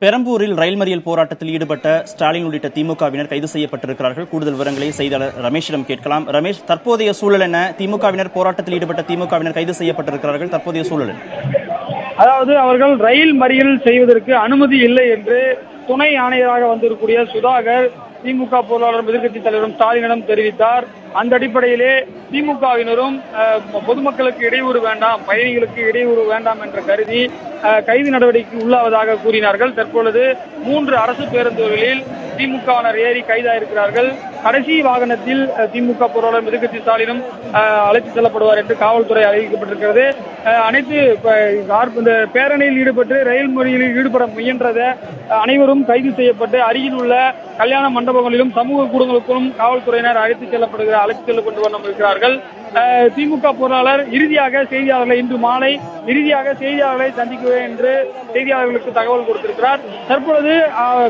பெரம்பூரில் ரயில் மறியல் போராட்டத்தில் ஈடுபட்ட ஸ்டாலின் உள்ளிட்ட திமுகவினர் கைது செய்யப்பட்டிருக்கிறார்கள். கூடுதல் விவரங்களை செய்தியாளர் ரமேஷிடம் கேட்கலாம். ரமேஷ், தற்போதைய சூழல் என்ன? திமுகவினர் போராட்டத்தில் ஈடுபட்ட திமுகவினர் கைது செய்யப்பட்டிருக்கிறார்கள். தற்போதைய சூழல் என்ன? அதாவது அவர்கள் ரயில் மறியல் செய்வதற்கு அனுமதி இல்லை என்று துணை ஆணையராக வந்திருக்கூடிய சுதாகர் திமுக பொருளாளரும் எதிர்க்கட்சி தலைவரும் ஸ்டாலினிடம் தெரிவித்தார். அந்த அடிப்படையிலே திமுகவினரும் பொதுமக்களுக்கு இடையூறு வேண்டாம், பயணிகளுக்கு இடையூறு வேண்டாம் என்று கருதி கைது நடவடிக்கை உள்ளாவதாக கூறினார்கள். தற்பொழுது 3 அரசு பேருந்துகளில் திமுகவினர் ஏறி கைதாயிருக்கிறார்கள். கடைசி வாகனத்தில் திமுக பொருளாளர் எதிர்க்கட்சி ஸ்டாலினும் அழைத்து செல்லப்படுவார் என்று காவல்துறை அறிவிக்கப்பட்டிருக்கிறது. அனைத்து இந்த பேரணியில் ஈடுபட்டு ரயில் மறியலில் ஈடுபட முயன்றத அனைவரும் கைது செய்யப்பட்டு அருகில் உள்ள கல்யாண மண்டபங்களிலும் சமூக கூடங்களுக்கும் காவல்துறையினர் அழைத்து செல்லப்பட்டு இருக்கிறார்கள். திமுக பொருளாளர் இறுதியாக செய்தியாளர்களை இன்று மாலை செய்தியாளர்களை சந்திக்குவேன் என்று செய்தியாளர்களுக்கு தகவல் கொடுத்திருக்கிறார். தற்பொழுது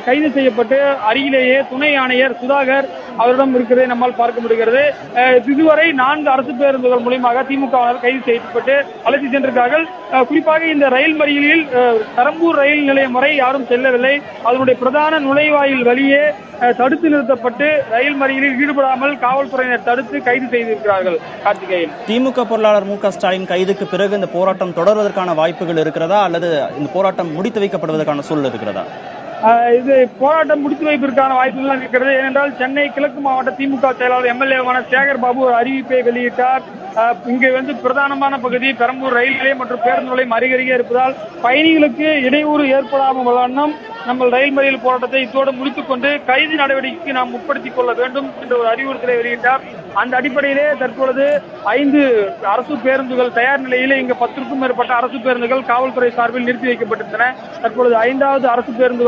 கைது செய்யப்பட்டு அருகிலேயே துணை ஆணையர் சுதாகர் அவரிடம் இருக்கிறதை நம்மால் பார்க்க முடிகிறது. இதுவரை 4 அரசு பேருந்துகள் மூலமாக திமுகவினர் கைது செய்யப்பட்டு அழைத்து சென்றிருக்கிறார்கள். குறிப்பாக இந்த ரயில் மறியலில் பெரம்பூர் ரயில் நிலையம் வரை யாரும் செல்லவில்லை. அதனுடைய பிரதான நுழைவாயில் வழியே தடுத்து நிறுத்தப்பட்டு ரயில் மறியலில் ஈடுபடாமல் காவல்துறையினர் தடுத்து கைது செய்திருக்கிறார்கள். கார்த்திகேயன், திமுக பொருளாளர் மு.க. ஸ்டாலின் கைதுக்கு பிறகு இந்த போராட்டம் தொடர்வதற்கான வாய்ப்புகள் இருக்கிறதா அல்லது இந்த போராட்டம் முடித்து வைக்கப்படுவதற்கான சூழல் இருக்கிறதா? இது போராட்டம் முடித்து வைப்பதற்கான வாய்ப்புகள் இருக்கிறது. ஏனென்றால் சென்னை கிழக்கு மாவட்ட திமுக செயலாளர் எம்எல்ஏவான சேகர் பாபு ஒரு அறிவிப்பை வெளியிட்டார். இங்கே பிரதானமான பகுதி பெரம்பூர் ரயில் நிலையம் மற்றும் பேருந்து நிலையம் அருகருகே இருப்பதால் பயணிகளுக்கு இடையூறு ஏற்படாமல் வண்ணம் நம்ம ரயில் மறியல் போராட்டத்தை இத்தோடு முடித்துக் கொண்டு கைது நடவடிக்கைக்கு நாம் உட்படுத்திக் கொள்ள வேண்டும் என்ற ஒரு அறிவுறுத்தலை வெளியிட்டார். அந்த அடிப்படையிலே தற்பொழுது 5 அரசு பேருந்துகள் தயார் நிலையிலே இங்கு 10க்கும் மேற்பட்ட அரசு பேருந்துகள் காவல்துறை சார்பில் நிறுத்தி வைக்கப்பட்டிருந்தன. தற்பொழுது 5வது அரசு பேருந்து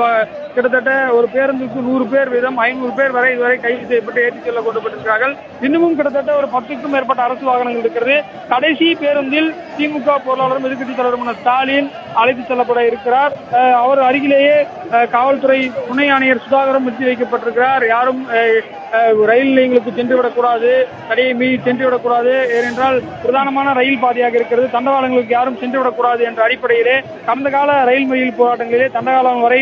கிட்டத்தட்ட ஒரு பேருந்துக்கு 100 பேர் வீதம் 500 பேர் வரை இதுவரை கைது செய்யப்பட்டு ஏற்றிச் செல்ல கொண்டுபட்டிருக்கிறார்கள். இன்னமும் கிட்டத்தட்ட ஒரு 10க்கும் மேற்பட்ட அரசு வாகனங்கள் இருக்கிறது. கடைசி பேருந்தில் திமுக பொருளாளரும் எதிர்க்கட்சி தலைவருமான ஸ்டாலின் அழைத்து செல்லப்பட இருக்கிறார். அவர் அருகிலேயே காவல்துறை துணை ஆணையர் சுதாகரும் நிறுத்தி வைக்கப்பட்டிருக்கிறார். யாரும் ரயில் நிலையங்களுக்கு சென்றுவிடக்கூடாது, தடையை மீறி சென்றுவிடக்கூடாது, ஏனென்றால் பிரதானமான ரயில் பாதையாக இருக்கிறது, தண்டவாளங்களுக்கு யாரும் சென்றுவிடக்கூடாது என்ற அடிப்படையிலே கடந்த கால ரயில் மறியல் போராட்டங்களிலே தண்டவாளம் வரை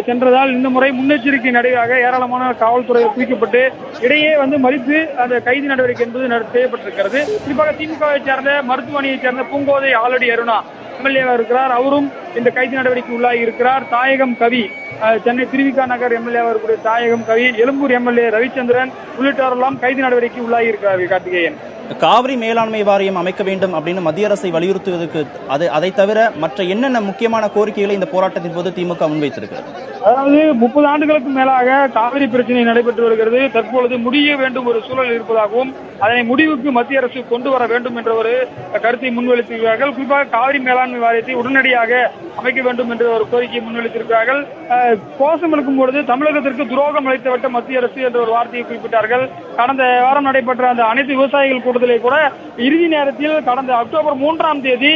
சென்றதால் இந்த முறை முன்னெச்சரிக்கை நடவடிக்கையாக ஏராளமான காவல்துறையில் குவிக்கப்பட்டு இடையே மறித்து அந்த கைது நடவடிக்கை என்பது செய்யப்பட்டிருக்கிறது. குறிப்பாக திமுகவை சேர்ந்த மருத்துவ அணியைச் சேர்ந்த பூங்கோதை ஆலடி அருணா எம்எல்ஏவா இருக்கிறார். அவரும் இந்த கைது நடவடிக்கை உள்ளாகி இருக்கிறார். தாயகம் கவி, சென்னை திருவிகா நகர் எம்எல்ஏவா இருக்கக்கூடிய தாயகம் கவி, எழும்பூர் எம்எல்ஏ ரவிச்சந்திரன் உள்ளிட்டவரெல்லாம் கைது நடவடிக்கை உள்ளாகி இருக்கிறார்கள். கார்த்திகேயன், காவிரி மேலாண்மை வாரியம் அமைக்க வேண்டும் அப்படின்னு மத்திய அரசை வலியுறுத்துவதற்கு அதை தவிர மற்ற என்னென்ன முக்கியமான கோரிக்கைகளை இந்த போராட்டத்தின் போது திமுக முன்வைத்திருக்கிறது? அதாவது 30 ஆண்டுகளுக்கு மேலாக காவிரி பிரச்சனை நடைபெற்று வருகிறது. தற்பொழுது முடிய வேண்டும் ஒரு சூழல் இருப்பதாகவும் அதனை முடிவுக்கு மத்திய அரசு கொண்டு வர வேண்டும் என்ற ஒரு கருத்தை முன்வைத்திருக்கிறார்கள். குறிப்பாக காவிரி மேலாண்மை வாரியத்தை உடனடியாக அமைக்க வேண்டும் என்ற ஒரு கோரிக்கையை முன்வைத்திருக்கிறார்கள். கோஷம் இருக்கும் பொழுது தமிழகத்திற்கு துரோகம் அளித்துவிட்ட மத்திய அரசு என்ற ஒரு வார்த்தையை குறிப்பிட்டார்கள். கடந்த வாரம் நடைபெற்ற அந்த அனைத்து விவசாயிகள் கூட்டத்திலே கூட இறுதி நேரத்தில் கடந்த அக்டோபர் 3ஆம் தேதி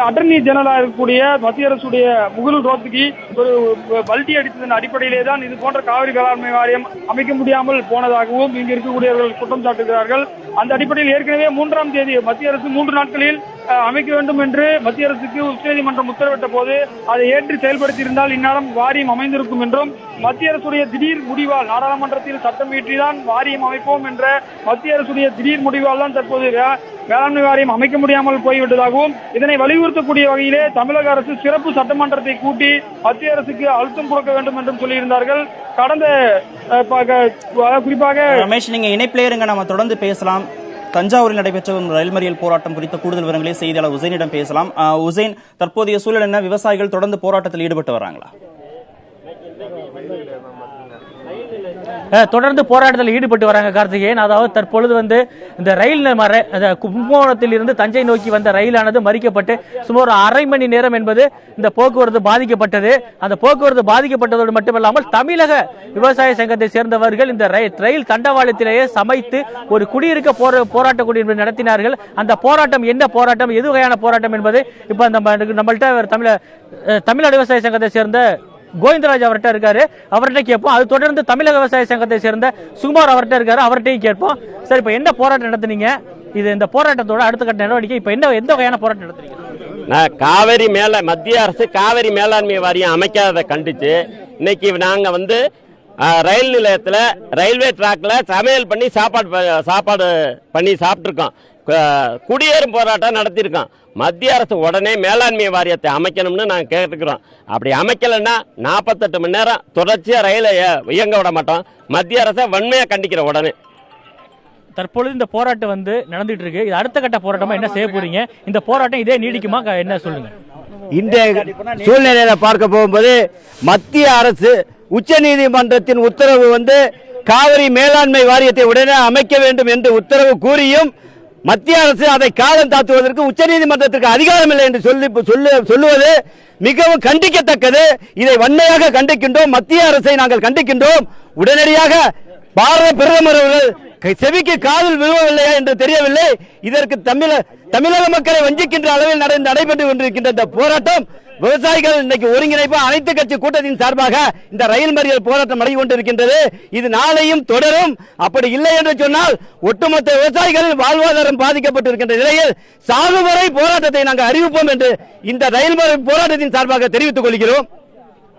அட்டர்னி ஜெனரலாக இருக்கக்கூடிய மத்திய அரசுடைய முகுல் ரோத்தகி ஒரு பல்டி அடித்ததன் அடிப்படையிலே தான் இது போன்ற காவிரி மேலாண்மை வாரியம் அமைக்க முடியாமல் போனதாகவும் இங்கு இருக்கக்கூடியவர்கள் குற்றம் சாட்டுகிறார்கள். அந்த அடிப்படையில் ஏற்கனவே 3ஆம் தேதி மத்திய அரசு 3 நாட்களில் அமைக்க வேண்டும் என்று மத்திய அரசுக்கு உச்சநீதிமன்றம் உத்தரவிட்ட போது அதை ஏற்று செயல்படுத்தியிருந்தால் இந்நேரம் வாரியம் அமைந்திருக்கும் என்றும் மத்திய அரசுடைய திடீர் முடிவால் நாடாளுமன்றத்தில் சட்டம் இயற்றிதான் வாரியம் அமைப்போம் என்ற மத்திய அரசுடைய திடீர் முடிவால் தான் தற்போது வேளாண்மை வாரியம் அமைக்க முடியாமல் போய்விட்டதாகவும் இதனை வலியுறுத்தக்கூடிய வகையிலே தமிழக அரசு சிறப்பு சட்டமன்றத்தை கூட்டி மத்திய அரசுக்கு அழுத்தம் கொடுக்க வேண்டும் என்றும் சொல்லியிருந்தார்கள். கடந்த குறிப்பாக ரமேஷ், நீங்க இணைப்பிலே இருங்க, நாம தொடர்ந்து பேசலாம். தஞ்சாவூரில் நடைபெற்ற ரயில் மறியல் போராட்டம் குறித்த கூடுதல் விவரங்களை செய்தியாளர் உசேனிடம் பேசலாம். உசேன், தற்போதைய சூழல் என்ன? விவசாயிகள் தொடர்ந்து போராட்டத்தில் ஈடுபட்டு வராங்களா? தொடர்ந்து போராட்டத்தில் ஈடுபட்டு வராங்க கார்த்திகேயன். அதாவது தற்பொழுது இந்த ரயில் கும்பகோணத்தில் இருந்து தஞ்சை நோக்கி வந்த ரயிலானது மறிக்கப்பட்டு சுமார் 1/2 மணி நேரம் என்பது இந்த போக்குவரத்து பாதிக்கப்பட்டது. அந்த போக்குவரத்து பாதிக்கப்பட்டதோடு மட்டுமல்லாமல் தமிழக விவசாய சங்கத்தை சேர்ந்தவர்கள் இந்த ரயில் தண்டவாளத்திலேயே சமைத்து ஒரு குடியிருக்க போராட்ட குடியிருப்பு நடத்தினார்கள். அந்த போராட்டம் என்ன போராட்டம், எது வகையான போராட்டம் என்பது இப்ப நம்மள்கிட்ட தமிழ்நாடு விவசாய சங்கத்தை சேர்ந்த கோவிந்தராஜ் அவர்கிட்ட இருக்காரு, அவர்கிட்ட கேட்போம். அது தொடர்ந்து தமிழக விவசாய சங்கத்தை சேர்ந்த சுகுமார் அவர்கிட்ட இருக்காரு, அவர்கிட்டையும் கேட்போம். சார், இப்ப என்ன போராட்டம் நடத்துனீங்க? இது இந்த போராட்டத்தோட அடுத்த கட்ட நடவடிக்கை இப்ப எந்த வகையான போராட்டம் நடத்துறீங்க? காவிரி மத்திய அரசு காவிரி மேலாண்மை வாரியம் அமைக்காததை கண்டிச்சு இன்னைக்கு நாங்க ரயில் நிலையத்தில் ரயில்வே டிராக்ல சமையல் பண்ணி சாப்பாடு பண்ணி சாப்பிட்டுருக்கோம். குடியேறும் போராட்டம் நடத்தியிருக்கோம். மத்திய அரசு உடனே மேலாண்மை வாரியத்தை அமைக்கணும்னு நாங்கள் கேட்டுக்கிறோம். அப்படி அமைக்கலைன்னா 48 மணி நேரம் தொடர்ச்சியாக ரயிலை இயங்க விட மாட்டோம். மத்திய அரசை வன்மையாக கண்டிக்கிற உடனே. தற்பொழுது இந்த போராட்டம் நடந்துட்டு இருக்கு. இது அடுத்த கட்ட போராட்டமா என்ன செய்ய போறீங்க? இந்த போராட்டம் இதே நீடிக்குமா? என்ன சொல்லுங்க. இன்றைய சூழ்நிலையில பார்க்க போகும்போது மத்திய அரசு உச்ச நீதிமன்றத்தின் உத்தரவு காவிரி மேலாண்மை வாரியத்தை உடனே அமைக்க வேண்டும் என்று உத்தரவு கூறியும் மத்திய அரசு அதை காலம் தாத்துவதற்கு உச்சநீதிமன்றத்திற்கு அதிகாரம் இல்லை என்று சொல்லுவது மிகவும் கண்டிக்கத்தக்கது. இதை வன்மையாக கண்டிக்கின்றோம். மத்திய அரசை நாங்கள் கண்டிக்கின்றோம். உடனடியாக பாரத பிரதமர் அவர்கள் செவிக்கு காதில் விழுவவில்லையா என்று தெரியவில்லை. இதற்கு தமிழக மக்களை வஞ்சிக்கின்ற அளவில் நடைபெற்று கொண்டிருக்கின்ற இந்த போராட்டம் விவசாயிகள் இன்னைக்கு ஒருங்கிணைப்பு அனைத்து கட்சி கூட்டத்தின் சார்பாக இந்த ரயில் மறியல் போராட்டம் நடந்து கொண்டிருக்கின்றது. இது நாளையும் தொடரும். அப்படி இல்லை என்று சொன்னால் ஒட்டுமொத்த விவசாயிகளின் வாழ்வாதாரம் பாதிக்கப்பட்டிருக்கின்ற நிலையில் சாகுவரை போராட்டத்தை நாங்கள் அறிவிப்போம் என்று இந்த ரயில் மறியல் போராட்டத்தின் சார்பாக தெரிவித்துக் கொள்கிறோம்.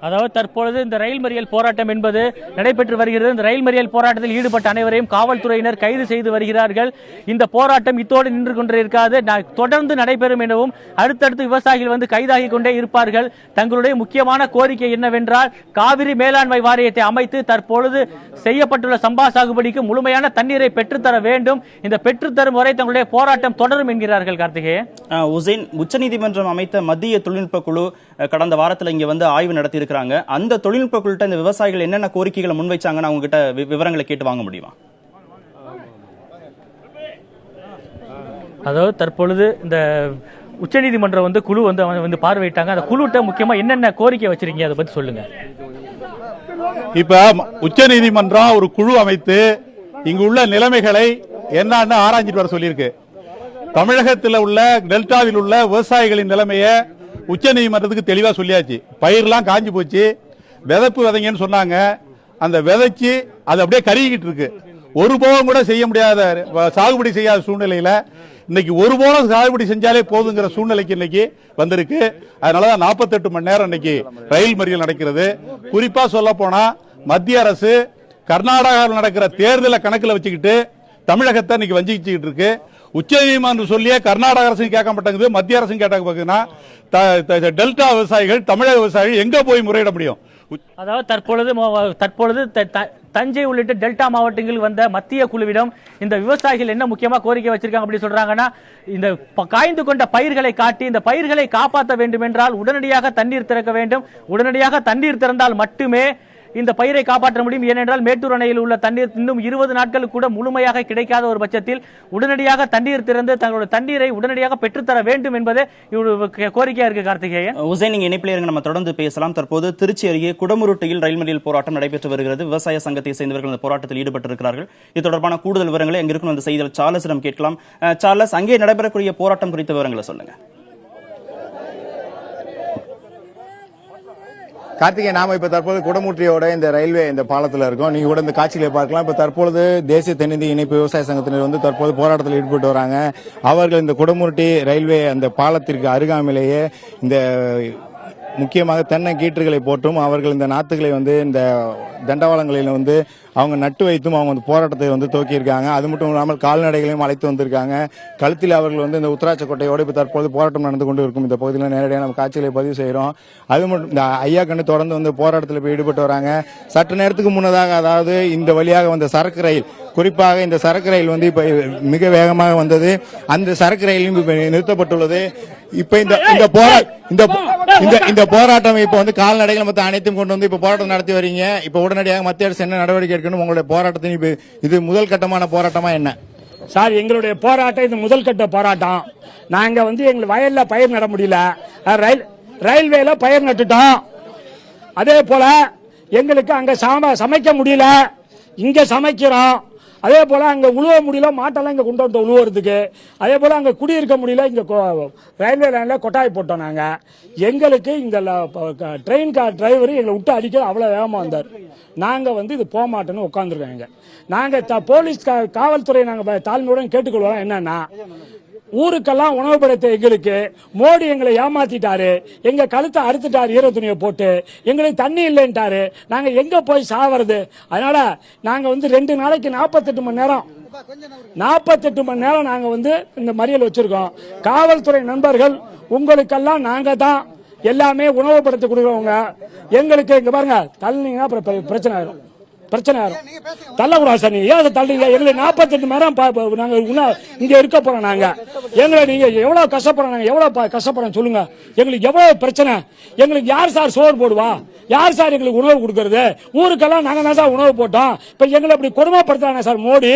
அதாவது தற்பொழுது இந்த ரயில் மறியல் போராட்டம் என்பது நடைபெற்று வருகிறது. இந்த ரயில் மறியல் போராட்டத்தில் ஈடுபட்ட அனைவரையும் காவல்துறையினர் கைது செய்து வருகிறார்கள். இந்த போராட்டம் இத்தோடு நின்று கொண்டிருக்காது, தொடர்ந்து நடைபெறும் எனவும் அடுத்தடுத்து விவசாயிகள் கைதாகி கொண்டே இருப்பார்கள். தங்களுடைய முக்கியமான கோரிக்கை என்னவென்றால் காவிரி மேலாண்மை வாரியத்தை அமைத்து தற்பொழுது செய்யப்பட்டுள்ள சம்பா சாகுபடிக்கு முழுமையான தண்ணீரை பெற்றுத்தர வேண்டும். இந்த பெற்றுத்தரும் வரை தங்களுடைய போராட்டம் தொடரும் என்கிறார்கள். கார்த்திகேயன், உசேன், உச்சநீதிமன்றம் அமைத்த மத்திய தொழில்நுட்ப குழு கடந்த வாரத்தில் இங்க ஆய்வு நடத்தி இருக்கிறாங்க. அந்த தொழில்நுட்ப குழுட்ட இந்த விவசாயிகள் என்னென்ன கோரிக்கைகளை முன்வைச்சாங்கன்னு அவங்க கிட்ட விவரங்களை கேட்டு வாங்க முடியுமா? அதாவது தற்பொழுது இந்த உச்சநீதிமன்றம் குழு பார்வையிட்டாங்க. அந்த குழுட்ட முக்கியமா என்னென்ன கோரிக்கை வச்சிருக்கீங்க அதை பத்தி சொல்லுங்க. இப்ப உச்சநீதிமன்றம் ஒரு குழு அமைத்து இங்கு உள்ள நிலைமைகளை என்னன்னு ஆராய்ச்சிட்டு வர சொல்லியிருக்கு. தமிழகத்தில் உள்ள டெல்டாவில் உள்ள விவசாயிகளின் நிலைமையை உச்ச நீதிமன்றத்துக்கு தெளிவா சொல்லியாச்சு. பயிரெல்லாம் காஞ்சி போச்சு, விதைப்பு விதைங்கன்னு சொன்னாங்க. அந்த விதைச்சு அது அப்படியே கருகிக்கிட்டு இருக்கு. ஒரு போகம் கூட செய்ய முடியாத சாகுபடி செய்யாத சூழ்நிலையில இன்னைக்கு ஒரு போகம் சாகுபடி செஞ்சாலே போதுங்கிற சூழ்நிலைக்கு இன்னைக்கு வந்திருக்கு. அதனாலதான் 48 மணி நேரம் இன்னைக்கு ரயில் மறியல் நடக்கிறது. குறிப்பா சொல்ல போனா மத்திய அரசு கர்நாடகாவில் நடக்கிற தேர்தலை கணக்கில் வச்சுக்கிட்டு தமிழகத்தை இன்னைக்கு வஞ்சிச்சுக்கிட்டு இருக்கு. உச்ச நீதிமன்றம் சொல்லியே கர்நாடக அரசும் கேட்க மாட்டேங்குது, மத்திய அரசும் கேட்டாங்கன்னா டெல்டா விவசாயிகள், தமிழக விவசாயிகள் எங்க போய் முறையிட முடியும்? அதாவது தற்பொழுது தஞ்சை உள்ளிட்ட டெல்டா மாவட்டங்களில் வந்த மத்திய குழுவிடம் இந்த விவசாயிகள் என்ன முக்கியமா கோரிக்கை வச்சிருக்காங்க அப்படி சொல்றாங்கன்னா, இந்த காய்ந்து கொண்ட பயிர்களை காட்டி இந்த பயிர்களை காப்பாற்ற வேண்டும் என்றால் உடனடியாக தண்ணீர் திறக்க வேண்டும். உடனடியாக தண்ணீர் திறந்தால் மட்டுமே இந்த பயிரை காப்பாற்ற முடியும். ஏனென்றால் மேட்டூர் அணையில் உள்ள தண்ணீர் இன்னும் 20 நாட்களுக்கு கூட முழுமையாக கிடைக்காத ஒரு பட்சத்தில் உடனடியாக தண்ணீர் திறந்து தங்களுடைய தண்ணீரை உடனடியாக பெற்றுத்தர வேண்டும் என்பதே கோரிக்கையா இருக்கு. கார்த்திகேயன், உசேன், நீங்க இணைப்பில் இருங்க, நம்ம தொடர்ந்து பேசலாம். தற்போது திருச்சி அருகே குடமுருட்டியில் ரயில் மறியல் போராட்டம் நடைபெற்று வருகிறது. விவசாய சங்கத்தை சேர்ந்தவர்கள் இந்த போராட்டத்தில் ஈடுபட்டிருக்கிறார்கள். இது தொடர்பான கூடுதல் விவரங்களை அங்க இருக்கும் அந்த செய்தியாளர் சார்லஸிடம் கேட்கலாம். சார்லஸ், அங்கே நடைபெறக்கூடிய போராட்டம் குறித்த விவரங்களை சொல்லுங்க. கார்த்திகை, நாம இப்ப தற்போது குடமுற்றியோட இந்த ரயில்வே இந்த பாலத்தில் இருக்கோம். நீங்க கூட இந்த காட்சிகளை பார்க்கலாம். இப்ப தற்பொழுது தேசிய தென்னிந்திய இணைப்பு விவசாய சங்கத்தினர் தற்போது போராட்டத்தில் ஈடுபட்டு வராங்க. அவர்கள் இந்த குடமுருட்டி ரயில்வே அந்த பாலத்திற்கு அருகாமையிலேயே இந்த முக்கியமாக தென்னை கீற்றுகளை போட்டும் அவர்கள் இந்த நாத்துகளை இந்த தண்டவாளங்களில் அவங்க நட்டு வைத்தும் அவங்க போராட்டத்தை துவக்கியிருக்காங்க. அது மட்டும் இல்லாமல் கால்நடைகளையும் அழைத்து வந்திருக்காங்க. கழுத்தில் அவர்கள் இந்த உத்தராட்ச கொட்டையோடு இப்ப தற்போது போராட்டம் நடந்து கொண்டு இருக்கும். இந்த பகுதியில் நேரடியாக நம்ம காட்சிகளை பதிவு செய்கிறோம். அது மட்டும் இந்த ஐயா கண்டு தொடர்ந்து போராட்டத்தில் போய் ஈடுபட்டு வராங்க. சற்று நேரத்துக்கு முன்னதாக, அதாவது இந்த வழியாக வந்த சரக்கு ரயில், குறிப்பாக இந்த சரக்கு ரயில் இப்ப மிக வேகமாக வந்தது. அந்த சரக்கு ரயிலும் இப்ப நிறுத்தப்பட்டுள்ளது. இப்ப இந்த போராட்டம் இப்ப கால்நடைகள் மற்ற அனைத்தும் கொண்டு இப்ப போராட்டம் நடத்தி வரீங்க. இப்ப உடனடியாக மத்திய அரசு என்ன நடவடிக்கை எடுக்கணும்? உங்களுடைய போராட்டத்தின் இது முதல் கட்டமான போராட்டமா என்ன சார்? எங்களுடைய போராட்டம் இது முதல் கட்ட போராட்டம். நாங்க எங்க வயல்ல பயிர் நட முடியல, ரயில்வேல பயிர் நட்டுட்டோம். அதே போல எங்களுக்கு அங்க சமைக்க முடியல, இங்க சமைக்கிறோம். அதே போல அங்க உழுவ முடியல, மாட்டெல்லாம் இங்க கொண்டு வந்து உழுவுறதுக்கு. அதே போல அங்க குடியிருக்க முடியல, இங்க ரயில்வே லைன்ல கொட்டாய் போட்டோம். நாங்க எங்களுக்கு இந்த ட்ரெயின் டிரைவர் எங்களை விட்டு அடிக்க அவ்வளவு வேகமா வந்தார். நாங்க இது போக மாட்டோம்னு உட்காந்துருக்காங்க. நாங்க போலீஸ் காவல்துறை நாங்க தாழ்மையுடன் கேட்டுக்கொள்வோம். என்னன்னா, ஊருக்கெல்லாம் உணவு படைத்த எங்களுக்கு மோடி எங்களை ஏமாத்திட்டாரு, எங்க கழுத்தை அறுத்துட்டாரு ஈர துணியை போட்டு, எங்களுக்கு தண்ணி இல்லைன்ட்டாரு, நாங்க எங்க போய் சாவறது? அதனால நாங்க 2 நாளைக்கு 48 மணி நேரம் நாங்க இந்த மறியல் வச்சிருக்கோம். காவல்துறை நண்பர்கள் உங்களுக்கெல்லாம் நாங்க தான் எல்லாமே உணவு படைத்து கொடுக்குறவங்க. எங்களுக்கு இங்க பாருங்க, தள்ளினீங்கன்னா அப்புறம் பிரச்சனை ஆயிரும். தள்ளக்கூடாது சார். நீங்க ஏன் தள்ளுங்க? எங்களுக்கு 48 மணி நேரம் நாங்க இங்க இருக்க போறோம். நாங்க எங்களை நீங்க எவ்வளவு கஷ்டப்படுறோம், நாங்க எவ்வளவு கஷ்டப்படுறோம் சொல்லுங்க. எங்களுக்கு எவ்வளவு பிரச்சனை. எங்களுக்கு யார் சார் சோறு போடுவா? யார் சார் எங்களுக்கு உணவு கொடுக்கறது? ஊருக்கெல்லாம் நாங்க தான் சார் உணவு போட்டோம். இப்ப எங்களை இப்படி கொடுமைப்படுத்துறாங்க சார் மோடி.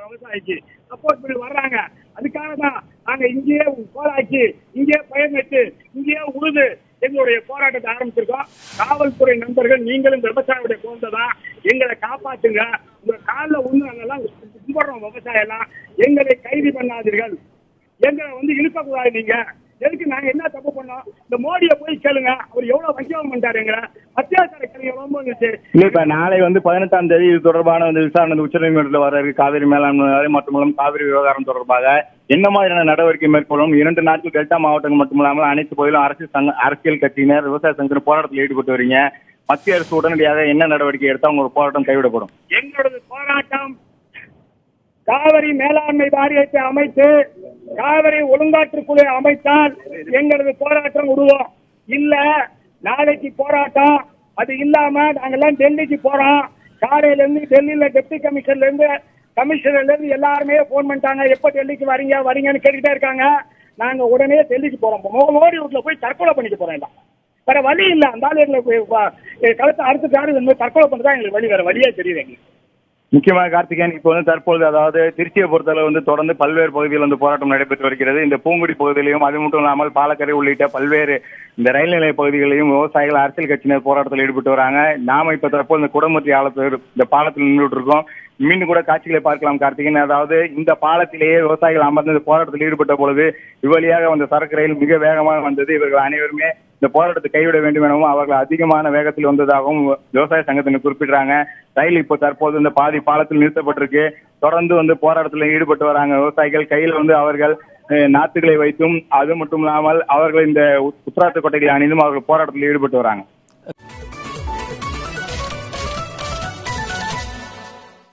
விவசாயிக்கு சப்போர்ட் பண்ணி வர்றாங்க. அதுக்காக தான் நாங்க இங்கேயே போராக்கி, இங்கேயே பயிர் நட்டு, இங்கேயே உழுது எங்களுடைய போராட்டத்தை ஆரம்பிச்சிருக்கோம். காவல்துறை நண்பர்கள் நீங்களும் விவசாயியுடைய குழந்தைதான், எங்களை காப்பாற்றுங்க. உங்க காலில் ஒண்ணு நாங்கெல்லாம் கும்பிடுறோம். விவசாயம் எல்லாம் எங்களை கைது பண்ணாதீர்கள், எங்களை இழுக்கக்கூடாது. நீங்க எதுக்கு நாங்க என்ன தப்பு பண்ணோம்? இந்த மோடியை போய் கேளுங்க, அவர் எவ்வளவு வஞ்சகம் பண்ணிட்டாரு. எங்களை அத்தியாவசிய கேளுங்க. ரொம்ப இருந்துச்சு. இப்ப நாளை 18ஆம் தேதி இது தொடர்பான விசாரணை உச்சநீதிமன்றத்தில் வர இருக்கு. காவிரி மேலாண்மை மற்றும் காவிரி விவகாரம் தொடர்பாக என்ன மாதிரியான நடவடிக்கை மேற்கொள்ளும்? 2 நாட்கள் டெல்டா மாவட்டங்கள் மட்டுமில்லாமல் அனைத்து பகுதியிலும் அரசியல் கட்சியினர், விவசாய சங்கத்தினர் போராட்டத்தில் ஈடுபட்டு வரீங்க. மத்திய அரசு உடனடியாக என்ன நடவடிக்கை எடுத்தா உங்க போராட்டம் கைவிடப்படும்? எங்களது போராட்டம் காவிரி மேலாண்மை வாரியத்தை அமைத்து காவிரி ஒழுங்காற்றுக்குழு அமைத்தால் எங்களது போராட்டம் விடுவோம். இல்ல நாளைக்கு போராட்டம் அது இல்லாம நாங்கெல்லாம் டெல்லிக்கு போறோம். காலையில இருந்து டெல்லியில டெப்டி கமிஷனர்ல இருந்து எல்லாருமே போன் பண்ணிட்டாங்க, எப்ப டெல்லிக்கு வரீங்கன்னு கேட்டுக்கிட்டே இருக்காங்க. நாங்க உடனே டெல்லிக்கு போறோம். மோடி வீட்டுல போய் தற்கொலை பண்ணிக்க போறோம். வேற வழி இல்ல. அந்த ஆளு எங்களுக்கு கழுத்தை அறுத்துட்டாரு. தற்கொலை பண்ணதான் எங்களுக்கு வழி, வேற வழியே தெரியுது எங்களுக்கு. முக்கியமாக கார்த்திகேயன், இப்போ தற்போது அதாவது திருச்சியை பொறுத்தளவு தொடர்ந்து பல்வேறு பகுதியில் போராட்டம் நடைபெற்று வருகிறது. இந்த பூங்குடி பகுதியிலையும் அது மட்டும் இல்லாமல் பாலக்கரை உள்ளிட்ட பல்வேறு இந்த ரயில் நிலைய பகுதிகளிலும் விவசாயிகள், அரசியல் கட்சியினர் போராட்டத்தில் ஈடுபட்டு வராங்க. நாம இப்ப தற்போது இந்த குடமுற்றி இந்த பாலத்தில் நின்றுட்டு இருக்கோம். மீண்டும் கூட காட்சிகளை பார்க்கலாம் கார்த்திகேயன். அதாவது இந்த பாலத்திலேயே விவசாயிகள் அமர்ந்து இந்த போராட்டத்தில் ஈடுபட்ட பொழுது இவ்வழியாக வந்த சரக்கு ரயில் மிக வேகமாக வந்தது. இவர்கள் அனைவருமே இந்த போராட்டத்தை கைவிட வேண்டும் எனவும் அவர்கள் அதிகமான வேகத்தில் வந்ததாகவும் விவசாய சங்கத்தினர் குறிப்பிடுறாங்க. ரயில் இப்போ தற்போது இந்த பாதி பாலத்தில் நிறுத்தப்பட்டிருக்கு. தொடர்ந்து போராட்டத்தில் ஈடுபட்டு வராங்க விவசாயிகள். கையில் அவர்கள் நாத்துகளை வைத்தும் அது மட்டும் இல்லாமல் அவர்கள் இந்த உத்தராத்து கொட்டைகளை அணிந்தும் அவர்கள் போராட்டத்தில் ஈடுபட்டு வராங்க.